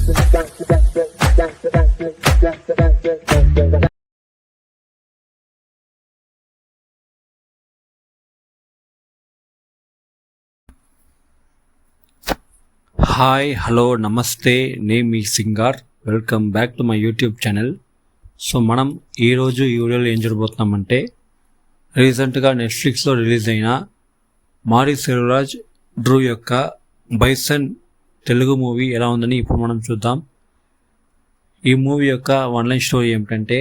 Hi hello నమస్తే, నేను మీ Singar. Welcome back to my YouTube channel. So మనం ఈరోజు ఈ వీడియోలో ఏం చూడబోతున్నామంటే, రీసెంట్గా నెట్ఫ్లిక్స్లో రిలీజ్ అయిన మారీ సెల్వరాజ్ డ్రూ యొక్క బైసన్ తెలుగు మూవీ ఎలా ఉందని ఇప్పుడు మనం చూద్దాం. ఈ మూవీ యొక్క వన్లైన్ స్టోరీ ఏమిటంటే,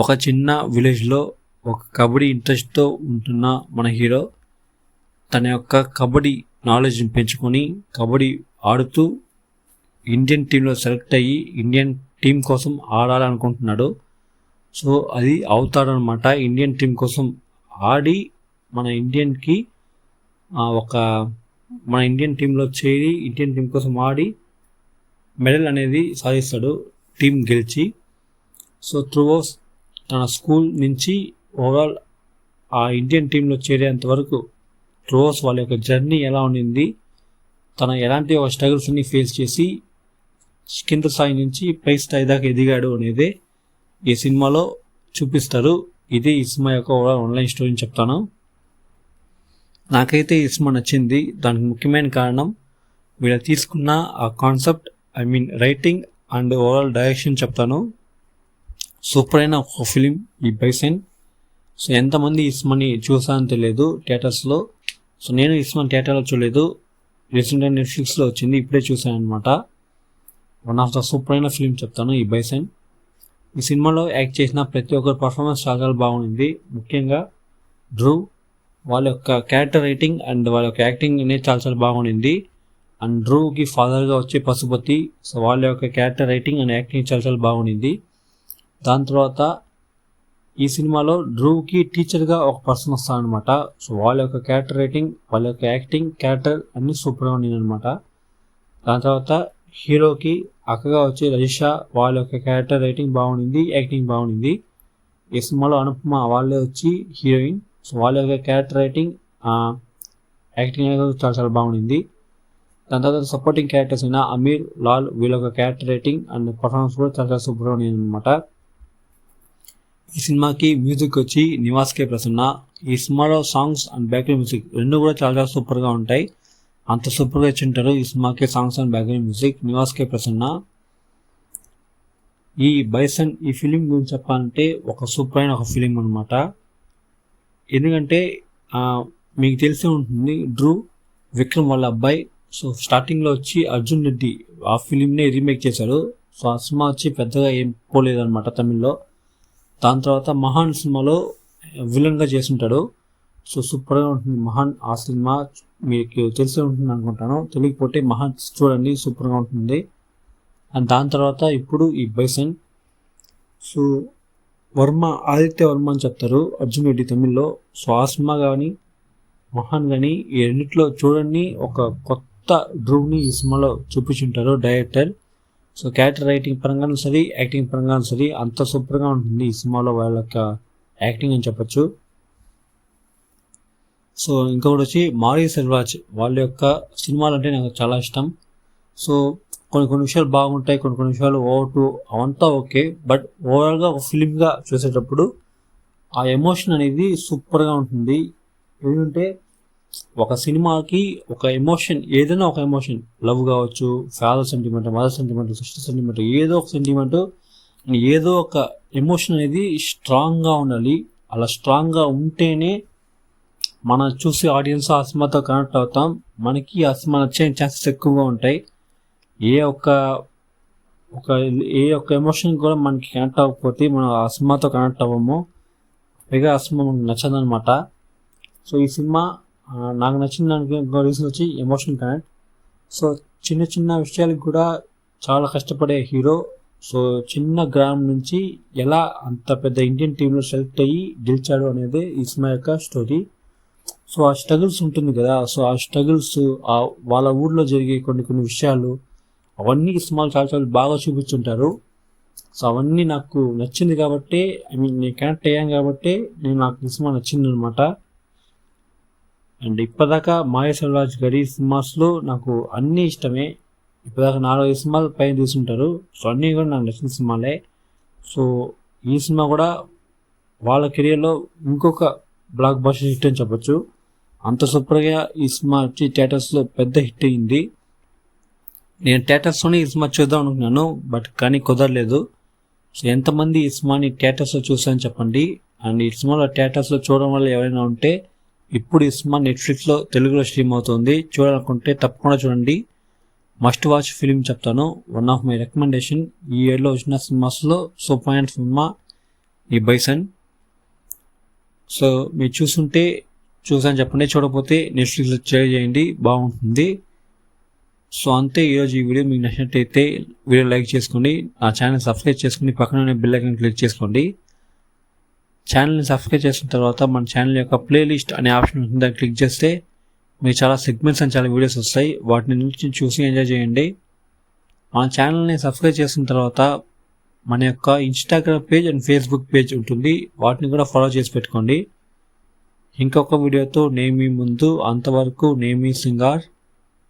ఒక చిన్న విలేజ్లో ఒక కబడ్డీ ఇంట్రెస్ట్తో ఉంటున్న మన హీరో తన యొక్క కబడ్డీ నాలెడ్జ్ని పెంచుకొని కబడ్డీ ఆడుతూ ఇండియన్ టీంలో సెలెక్ట్ అయ్యి ఇండియన్ టీం కోసం ఆడాలనుకుంటున్నాడు. సో అది అవుతాడనమాట. ఇండియన్ టీం కోసం ఆడి మన ఇండియన్ టీంలో చేరి ఇండియన్ టీం కోసం ఆడి మెడల్ అనేది సాధిస్తాడు, టీం గెలిచి. సో త్రూఅవుట్ తన స్కూల్ నుంచి ఓవరాల్ ఆ ఇండియన్ టీంలో చేరేంత వరకు త్రూఅవుట్ వాళ్ళ యొక్క జర్నీ ఎలా ఉండింది, తన ఎలాంటి ఒక స్ట్రగుల్స్ని ఫేస్ చేసి కింద స్థాయి నుంచి పై స్థాయి దాకా ఎదిగాడు అనేది ఈ సినిమాలో చూపిస్తారు. ఇది ఈ సినిమా యొక్క ఆన్లైన్ స్టోరీని చెప్తాను. నాకైతే ఈ సినిమా నచ్చింది. దానికి ముఖ్యమైన కారణం వీళ్ళు తీసుకున్న ఆ concept, writing and overall direction చెప్తాను. సూపర్ అయిన ఒక ఫిలిం ఈ బైసన్. సో ఎంతమంది ఈ సినిమాని చూసానని తెలియదు థియేటర్స్లో. సో నేను ఈ సినిమా థియేటర్లో చూడలేదు, రీసెంట్గా నెట్ఫ్లిక్స్లో వచ్చింది, ఇప్పుడే చూసాను అనమాట. వన్ ఆఫ్ ద సూపర్ అయిన ఫిలిం చెప్తాను ఈ బైసన్. ఈ సినిమాలో యాక్ట్ చేసిన ప్రతి ఒక్కరి పర్ఫార్మెన్స్ చాలా బాగుంది. ముఖ్యంగా డ్రూ వాళ్ళ యొక్క క్యారెక్టర్ రైటింగ్ అండ్ వాళ్ళ యొక్క యాక్టింగ్ అనేది చాలా బాగుంది. అండ్ డ్రూకి ఫాదర్గా వచ్చే పశుపతి, సో వాళ్ళ యొక్క క్యారెక్టర్ రైటింగ్ అండ్ యాక్టింగ్ చాలా బాగుంది. దాని తర్వాత ఈ సినిమాలో డ్రూకి టీచర్గా ఒక పర్సన్ వస్తాడనమాట. సో వాళ్ళ యొక్క క్యారెక్టర్ రైటింగ్, వాళ్ళ యొక్క యాక్టింగ్, క్యారెక్టర్ అన్నీ సూపర్గా ఉంది అనమాట. దాని తర్వాత హీరోకి అక్కగా వచ్చి రజిషా, వాళ్ళ యొక్క క్యారెక్టర్ రైటింగ్ బాగుంది, యాక్టింగ్ బాగుంది. ఈ సినిమాలో అనుపమ వాళ్ళే వచ్చి హీరోయిన్. సో వాళ్ళ యొక్క క్యారెక్టర్ రైటింగ్, యాక్టింగ్ అనేది చాలా బాగుంది. దాని తర్వాత సపోర్టింగ్ క్యారెక్టర్స్ అయినా అమీర్, లాల్, వీళ్ళ యొక్క క్యారెక్టర్ రైటింగ్ అండ్ పర్ఫార్మెన్స్ కూడా చాలా సూపర్గా ఉంది అనమాట. ఈ సినిమాకి మ్యూజిక్ వచ్చి నివాస్ కే ప్రసన్న. ఈ సినిమాలో సాంగ్స్ అండ్ బ్యాక్గ్రౌండ్ మ్యూజిక్ రెండు కూడా చాలా సూపర్గా ఉంటాయి. అంత సూపర్గా ఇచ్చింటారు ఈ సినిమాకి songs and background music Nivas K Prasanna. ఈ బైసన్ ఈ ఫిలిం గురించి చెప్పాలంటే ఒక సూపర్ అయిన ఒక ఫిలిం అనమాట. ఎందుకంటే మీకు తెలిసే ఉంటుంది, డ్రూ విక్రమ్ వాళ్ళ అబ్బాయి. సో స్టార్టింగ్లో వచ్చి అర్జున్ రెడ్డి ఆ ఫిలింనే రీమేక్ చేశారు. సో ఆ సినిమా వచ్చి పెద్దగా ఏం పోలేదన్నమాట తమిళ్లో. దాని తర్వాత మహాన్ సినిమాలో విలన్గా చేస్తుంటాడు. సో సూపర్గా ఉంటుంది మహాన్. ఆ సినిమా మీకు తెలిసే ఉంటుంది అనుకుంటాను, తెలియకపోతే మహాన్ చూడండి, సూపర్గా ఉంటుంది. అండ్ దాని తర్వాత ఇప్పుడు ఈ బైసన్. సో ఆదిత్య వర్మ అని చెప్తారు అర్జున్ రెడ్డి తమిళ్లో. సో ఆ సినిమా కానీ మహాన్ కానీ ఈ రెండిట్లో చూడండి, ఒక కొత్త డ్రూని ఈ సినిమాలో చూపించుంటారు డైరెక్టర్. సో క్యారెక్టర్ రైటింగ్ పరంగానూ సరే, యాక్టింగ్ పరంగానూ సరే అంత సూపర్గా ఉంటుంది ఈ సినిమాలో వాళ్ళ యొక్క యాక్టింగ్ అని చెప్పచ్చు. సో ఇంకొకటి వచ్చి మారీ సెల్వరాజ్ వాళ్ళ యొక్క సినిమాలు అంటే నాకు చాలా ఇష్టం. సో కొన్ని విషయాలు బాగుంటాయి, కొన్ని విషయాలు అవంతా ఓకే. బట్ ఓవరాల్గా ఒక ఫిలింగా చూసేటప్పుడు ఆ ఎమోషన్ అనేది సూపర్గా ఉంటుంది. ఏంటంటే ఒక సినిమాకి ఒక ఎమోషన్, ఏదైనా ఒక ఎమోషన్, లవ్ కావచ్చు, father sentiment, mother sentiment, sister sentiment, ఏదో ఒక సెంటిమెంట్, ఏదో ఒక ఎమోషన్ అనేది స్ట్రాంగ్గా ఉండాలి. అలా స్ట్రాంగ్గా ఉంటేనే మన చూసే ఆడియన్స్ ఆ సినిమాతో కనెక్ట్ అవుతాం, మనకి ఆ సినిమా నచ్చే ఛాన్సెస్ ఎక్కువగా ఉంటాయి. ఏ ఒక్క ఎమోషన్ కూడా మనకి కనెక్ట్ అవ్వకపోతే మనం ఆ సినిమాతో కనెక్ట్ అవ్వము, పైగా ఆ సినిమా మనకు నచ్చదనమాట. సో ఈ సినిమా నాకు నచ్చిన దానికి ఇంకో రీజన్ వచ్చి ఎమోషన్ కనెక్ట్. సో చిన్న విషయాలకు కూడా చాలా కష్టపడే హీరో. సో చిన్న గ్రామం నుంచి ఎలా అంత పెద్ద ఇండియన్ టీంలో సెలెక్ట్ అయ్యి గెలిచాడు అనేది ఈ సినిమా యొక్క స్టోరీ. సో ఆ స్ట్రగుల్స్ ఉంటుంది కదా, సో ఆ స్ట్రగుల్స్, వాళ్ళ ఊర్లో జరిగే కొన్ని విషయాలు, అవన్నీ ఈ సినిమాలు చాలా బాగా చూపించుంటారు. సో అవన్నీ నాకు నచ్చింది కాబట్టి, నేను కనెక్ట్ అయ్యాను కాబట్టి నాకు ఈ సినిమా నచ్చింది అనమాట. అండ్ ఇప్పటిదాకా మారీ సెల్వరాజ్ గారి సినిమాస్లో నాకు అన్నీ ఇష్టమే. ఇప్పటిదాకా 4 సినిమాలు పైన తీసుంటారు. సో అన్నీ కూడా నాకు నచ్చిన సినిమాలే. సో ఈ సినిమా కూడా వాళ్ళ కెరియర్లో ఇంకొక బ్లాక్ బస్టర్ హిట్ అని చెప్పొచ్చు. అంత సూపర్గా ఈ సినిమా వచ్చి థియేటర్స్లో పెద్ద హిట్ అయింది. నేను థియేటర్స్లోనే ఈ సినిమా చూద్దాం అనుకున్నాను, బట్ కానీ కుదరలేదు. సో ఎంతమంది ఈ సినిమాని థియేటర్స్లో చూసారని చెప్పండి. అండ్ ఈ సినిమాలో థియేటర్స్లో చూడడం వల్ల ఎవరైనా ఉంటే ఇప్పుడు ఈ సినిమా నెట్ఫ్లిక్స్లో తెలుగులో స్ట్రీమ్ అవుతుంది. చూడాలనుకుంటే తప్పకుండా చూడండి. మస్ట్ వాచ్ ఫిలిం చెప్తాను. One of my recommendation. ఈ ఇయర్లో వచ్చిన సినిమాస్లో సూపర్ అయిన సినిమా ఈ బైసన్. సో మీరు చూసాను చెప్పండి. చూడకపోతే నెట్ఫ్లిక్స్లో షేర్ చేయండి, బాగుంటుంది. సో అంతే ఈరోజు ఈ వీడియో మీకు నచ్చినట్టయితే వీడియో లైక్ చేసుకోండి, నా ఛానల్ సబ్స్క్రైబ్ చేసుకుని పక్కన బెల్ ఐకాన్ క్లిక్ చేసుకోండి. ఛానల్ని సబ్స్క్రైబ్ చేసిన తర్వాత మన ఛానల్ యొక్క ప్లేలిస్ట్ అనే ఆప్షన్ ఉంటుంది, దాన్ని క్లిక్ చేస్తే మీకు చాలా సెగ్మెంట్స్ అండ్ చాలా వీడియోస్ వస్తాయి. వాటిని నుంచి చూసి ఎంజాయ్ చేయండి. మన ఛానల్ని సబ్స్క్రైబ్ చేసిన తర్వాత మన యొక్క Instagram page and Facebook page ఉంటుంది, వాటిని కూడా ఫాలో చేసి పెట్టుకోండి. ఇంకొక వీడియోతో నేను మీ ముందు. అంతవరకు నేను మీ సింగార్.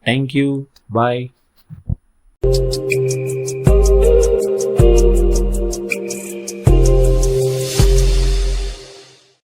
Thank you. Bye.